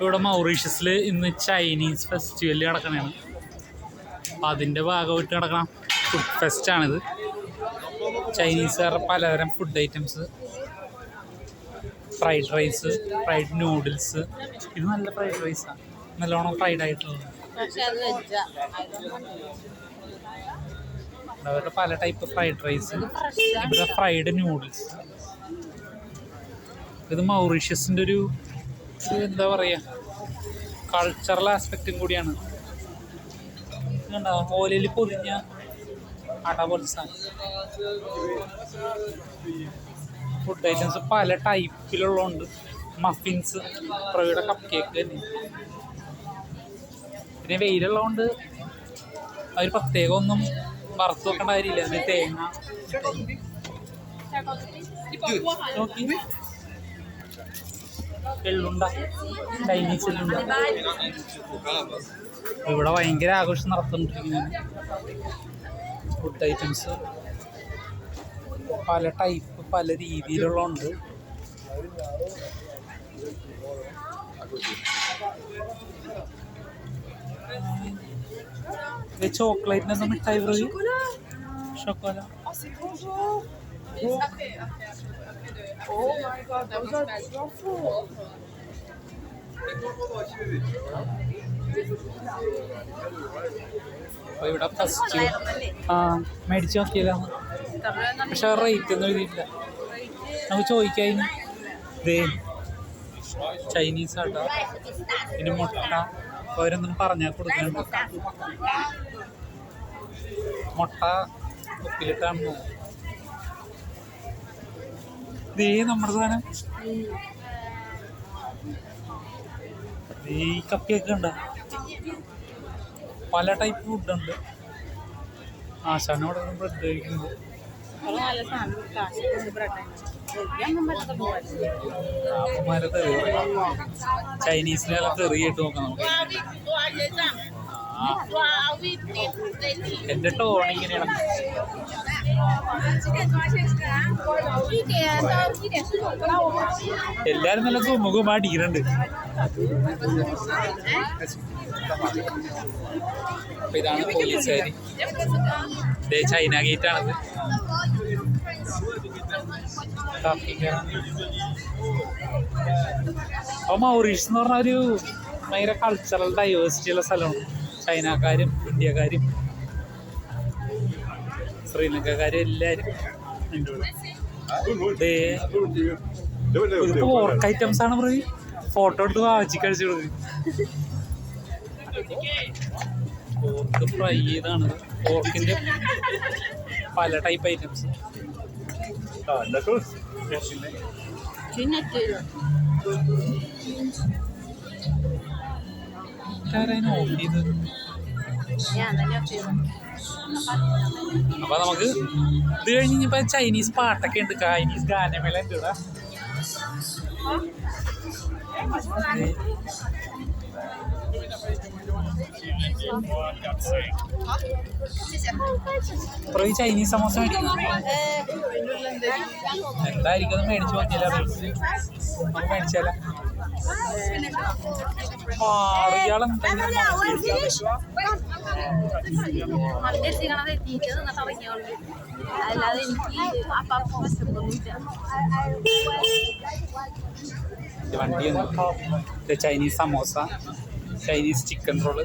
ഇവിടെ മൗറീഷ്യസിൽ ഇന്ന് Chinese festival നടക്കണതാണ്. അപ്പം അതിൻ്റെ ഭാഗമായിട്ട് നടക്കണം ഫുഡ് ഫെസ്റ്റാണിത്. ചൈനീസുകാരുടെ പലതരം food items, fried rice, fried noodles. ഇത് നല്ല ഫ്രൈഡ് റൈസാണ്, നല്ലോണം ഫ്രൈഡ് ആയിട്ടുള്ളത്. അവരുടെ പല ടൈപ്പ് ഫ്രൈഡ് റൈസ്, ഇവിടെ ഫ്രൈഡ് നൂഡിൽസ്. ഇത് മൗറീഷ്യസിൻ്റെ ഒരു എന്താ പറയുക, കൾച്ചറൽ ആസ്പെക്റ്റും കൂടിയാണ്. ഉണ്ടാവും ഓലയിൽ പൊതിഞ്ഞ അട പോലെ സാധനം. ഫുഡ് ഐറ്റംസ് പല ടൈപ്പിലുള്ളതുണ്ട്. മഫിൻസ്, പ്രയുടെ കപ്പ് കേക്ക് തന്നെ. പിന്നെ വെയിലുള്ളതുകൊണ്ട് അവർ പ്രത്യേകം ഒന്നും വറുത്ത് വെക്കേണ്ട കാര്യമില്ല. അതിന് തേങ്ങ നോക്കി എള്ളുണ്ട, ചൈനീസ് എള്ളുണ്ട. ഇവിടെ ഭയങ്കര ആഘോഷം നടത്തുന്നുണ്ടിരിക്കുന്നത്. ഫുഡ് ഐറ്റംസ് പല ടൈപ്പ്, പല രീതിയിലുള്ളതുണ്ട്. ചോക്ലേറ്റിന് എന്താ മിഠായി പറയും? ചോക്കോല. അപ്പോൾ ഇവിടെ ഫസ്റ്റ് മേടിച്ച് നോക്കിയല്ലോ, പക്ഷെ ആ റേറ്റ് ഒന്നും എഴുതിയിട്ടില്ല. നമുക്ക് ചോദിക്കാതിന്. ഇതേ ചൈനീസ് ആട്ടോ. പിന്നെ മുട്ട അവരൊന്നും പറഞ്ഞാൽ കൊടുക്കുന്നുണ്ട്. മുട്ട ഉപ്പിലിട്ടാണ്. ഇതേ നമ്മുടെ സാധനം ഈ കപ്പിയൊക്കെ ഉണ്ട്. പല ടൈപ്പ് ഫുഡുണ്ട്. ആശാനോടെ ബ്രെഡ് കഴിക്കുന്നത്. ചൈനീസിനെല്ലാം തെറിയിട്ട് നോക്കാം നമുക്ക്. എൻ്റെ ടോൺ ഇങ്ങനെയാണ്. എല്ലാരും നല്ല സുമുഖം അടിക്കുന്നുണ്ട്. അപ്പൊ ഇതാണ് പോലീസുകാരി. ഇതേ ചൈന ഗേറ്റാണത്. അപ്പൊ മൗറീഷ്യസ് എന്ന് പറഞ്ഞ ഒരു ഭയങ്കര കൾച്ചറൽ ഡൈവേഴ്സിറ്റി ഉള്ള സ്ഥലമാണ്. ചൈനക്കാരും ഇന്ത്യക്കാരും ശ്രീലങ്കക്കാരും എല്ലാവരും ഉണ്ട് ഇവിടെ. ഇത് പോർക്ക് ഐറ്റംസ് ആണ് പറയും. ഫോട്ടോ എടുത്ത് വാങ്ങിച്ച് കഴിച്ചു കൊടുക്കും. പോർക്ക് ഫ്രൈ ചെയ്താണ്. പോർക്കിൻ്റെ പല ടൈപ്പ് ഐറ്റംസ്. ഓഫ് ചെയ്ത് അപ്പൊ നമുക്ക് ഇത് കഴിഞ്ഞിപ്പോ ചൈനീസ് പാട്ടൊക്കെ ഉണ്ട്. ചൈനീസ് ഗാനമേള ഉണ്ട് ഇവിടെ. ഈ ചൈനീസ് സമോസ മേടിക്കണം. എന്തായിരിക്കും അത് മേടിച്ചു നോക്കിയാലോ. നമുക്ക് മേടിച്ചാലോ. വണ്ടി Chinese samosa, Chinese chicken roll,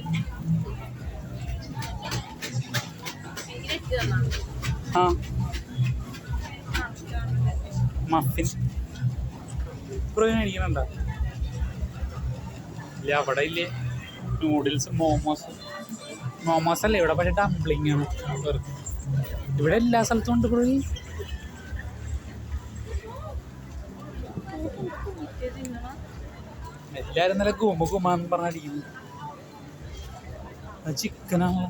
muffin. ഇവിടെ മേടിക്കണുണ്ടോ? ഇല്ല, അവിടെ ഇല്ലേ. നൂഡിൽസ്, മോമോസ് അല്ലേ ഇവിടെ, പക്ഷേ ഡംപ്ലിംഗ് ആണ്. ഇവിടെ എല്ലാ സ്ഥലത്തും ഉണ്ട്. ഇവിടെ എല്ലാവരും നല്ല ഗുമാന്ന് പറഞ്ഞടിക്കുന്നു. ചിക്കനാണോ?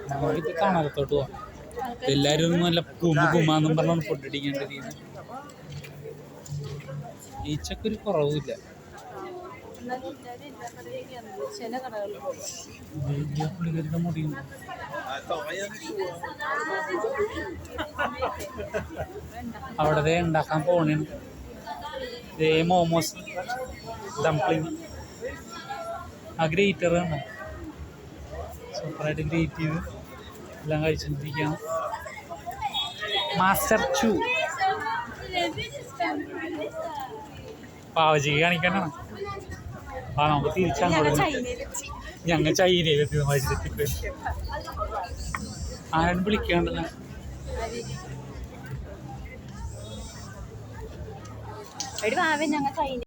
നമുക്കിത് കാണാലത്തോട്ട് പോവാം. എല്ലാവരും നല്ല ഗുമാന്നും പറഞ്ഞാണ് ഫുഡ് അടിക്കേണ്ട രീതി. ഈച്ചക്കൊരു കുറവില്ല. പുള്ളിക്കാരുടെ മുടിയും അവിടെ ഉണ്ടാക്കാൻ പോണേണ്. ദേ മോമോസ്, ഡംപ്ലിങ്. ആ ഗ്രേറ്റർ കണ്ടോ, സൂപ്പറായിട്ട് ഗ്രേറ്റ് ചെയ്ത് എല്ലാം കഴിച്ചുകൊണ്ടിരിക്കുകയാണ്. മാസ്റ്റർ ചൂ പാവജിക്ക് കാണിക്കണം. ആ നമുക്ക് തിരിച്ചങ്ങോട്ട് ഞങ്ങൾ ചൈനയിലെത്തി മരിച്ചിട്ട് ആരും വിളിക്കാണ്ടല്ലോ. ഞങ്ങൾ